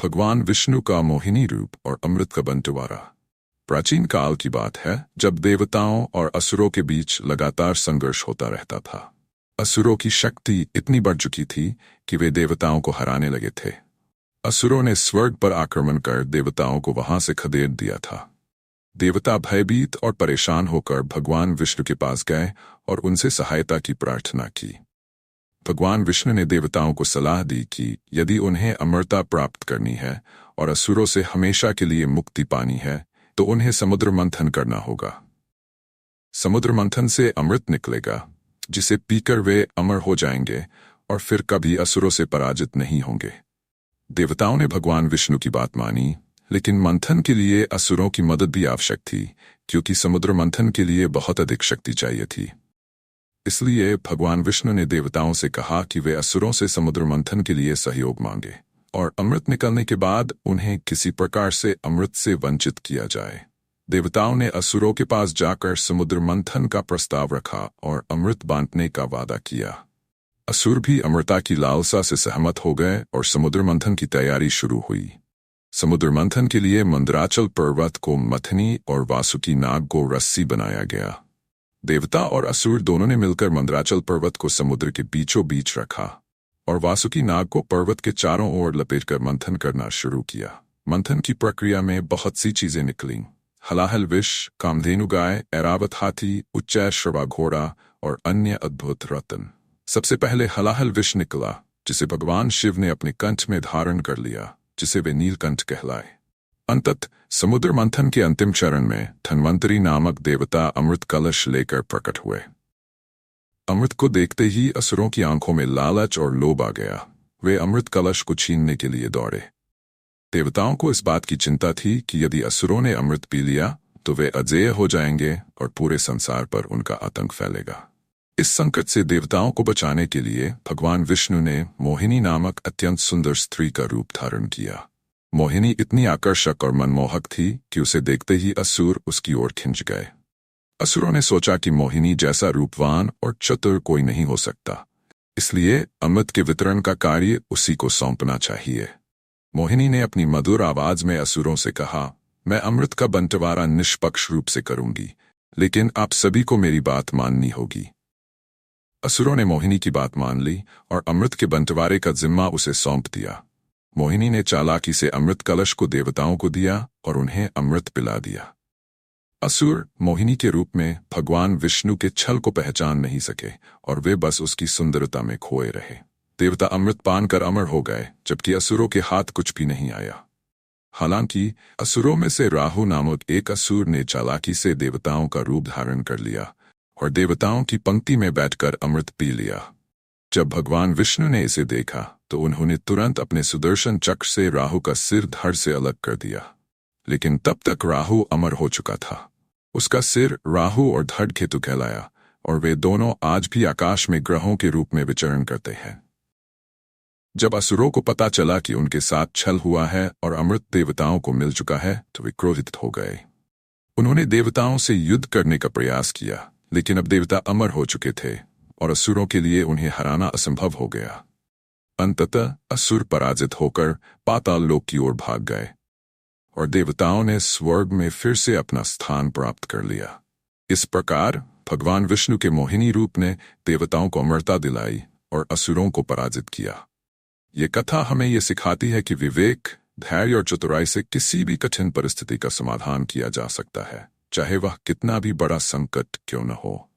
भगवान विष्णु का मोहिनी रूप और अमृत का बंटवारा। प्राचीन काल की बात है जब देवताओं और असुरों के बीच लगातार संघर्ष होता रहता था। असुरों की शक्ति इतनी बढ़ चुकी थी कि वे देवताओं को हराने लगे थे। असुरों ने स्वर्ग पर आक्रमण कर देवताओं को वहां से खदेड़ दिया था। देवता भयभीत और परेशान होकर भगवान विष्णु के पास गए और उनसे सहायता की प्रार्थना की। भगवान विष्णु ने देवताओं को सलाह दी कि यदि उन्हें अमरता प्राप्त करनी है और असुरों से हमेशा के लिए मुक्ति पानी है तो उन्हें समुद्र मंथन करना होगा। समुद्र मंथन से अमृत निकलेगा जिसे पीकर वे अमर हो जाएंगे और फिर कभी असुरों से पराजित नहीं होंगे। देवताओं ने भगवान विष्णु की बात मानी, लेकिन मंथन के लिए असुरों की मदद भी आवश्यक थी क्योंकि समुद्र मंथन के लिए बहुत अधिक शक्ति चाहिए थी। इसलिए भगवान विष्णु ने देवताओं से कहा कि वे असुरों से समुद्र मंथन के लिए सहयोग मांगे और अमृत निकलने के बाद उन्हें किसी प्रकार से अमृत से वंचित किया जाए। देवताओं ने असुरों के पास जाकर समुद्र मंथन का प्रस्ताव रखा और अमृत बांटने का वादा किया। असुर भी अमृता की लालसा से सहमत हो गए और समुद्र मंथन की तैयारी शुरू हुई। समुद्र मंथन के लिए मंदराचल पर्वत को मथनी और वासुकी नाग को रस्सी बनाया गया। देवता और असुर दोनों ने मिलकर मंदराचल पर्वत को समुद्र के बीचों बीच रखा और वासुकी नाग को पर्वत के चारों ओर लपेटकर मंथन करना शुरू किया। मंथन की प्रक्रिया में बहुत सी चीजें निकलीं। हलाहल विष, कामधेनु गाय, ऐरावत हाथी, उच्चैश्रवा घोड़ा और अन्य अद्भुत रत्न। सबसे पहले हलाहल विष निकला जिसे भगवान शिव ने अपने कंठ में धारण कर लिया, जिसे वे नीलकंठ कहलाए। अंततः समुद्र मंथन के अंतिम चरण में धन्वंतरी नामक देवता अमृत कलश लेकर प्रकट हुए। अमृत को देखते ही असुरों की आंखों में लालच और लोभ आ गया। वे अमृत कलश को छीनने के लिए दौड़े। देवताओं को इस बात की चिंता थी कि यदि असुरों ने अमृत पी लिया तो वे अजेय हो जाएंगे और पूरे संसार पर उनका आतंक फैलेगा। इस संकट से देवताओं को बचाने के लिए भगवान विष्णु ने मोहिनी नामक अत्यंत सुंदर स्त्री का रूप धारण किया। मोहिनी इतनी आकर्षक और मनमोहक थी कि उसे देखते ही असुर उसकी ओर खिंच गए। असुरों ने सोचा कि मोहिनी जैसा रूपवान और चतुर कोई नहीं हो सकता, इसलिए अमृत के वितरण का कार्य उसी को सौंपना चाहिए। मोहिनी ने अपनी मधुर आवाज में असुरों से कहा, मैं अमृत का बंटवारा निष्पक्ष रूप से करूंगी, लेकिन आप सभी को मेरी बात माननी होगी। असुरों ने मोहिनी की बात मान ली और अमृत के बंटवारे का जिम्मा उसे सौंप दिया। मोहिनी ने चालाकी से अमृत कलश को देवताओं को दिया और उन्हें अमृत पिला दिया। असुर मोहिनी के रूप में भगवान विष्णु के छल को पहचान नहीं सके और वे बस उसकी सुंदरता में खोए रहे। देवता अमृत पान कर अमर हो गए, जबकि असुरों के हाथ कुछ भी नहीं आया। हालांकि असुरों में से राहु नामक एक असुर ने चालाकी से देवताओं का रूप धारण कर लिया और देवताओं की पंक्ति में बैठकर अमृत पी लिया। जब भगवान विष्णु ने इसे देखा तो उन्होंने तुरंत अपने सुदर्शन चक्र से राहु का सिर धड़ से अलग कर दिया, लेकिन तब तक राहु अमर हो चुका था। उसका सिर राहु और धड़ केतु कहलाया और वे दोनों आज भी आकाश में ग्रहों के रूप में विचरण करते हैं। जब असुरों को पता चला कि उनके साथ छल हुआ है और अमृत देवताओं को मिल चुका है तो वे क्रोधित हो गए। उन्होंने देवताओं से युद्ध करने का प्रयास किया, लेकिन अब देवता अमर हो चुके थे और असुरों के लिए उन्हें हराना असंभव हो गया। अंततः असुर पराजित होकर पाताल लोक की ओर भाग गए और देवताओं ने स्वर्ग में फिर से अपना स्थान प्राप्त कर लिया। इस प्रकार भगवान विष्णु के मोहिनी रूप ने देवताओं को अमरता दिलाई और असुरों को पराजित किया। ये कथा हमें ये सिखाती है कि विवेक, धैर्य और चतुराई से किसी भी कठिन परिस्थिति का समाधान किया जा सकता है, चाहे वह कितना भी बड़ा संकट क्यों न हो।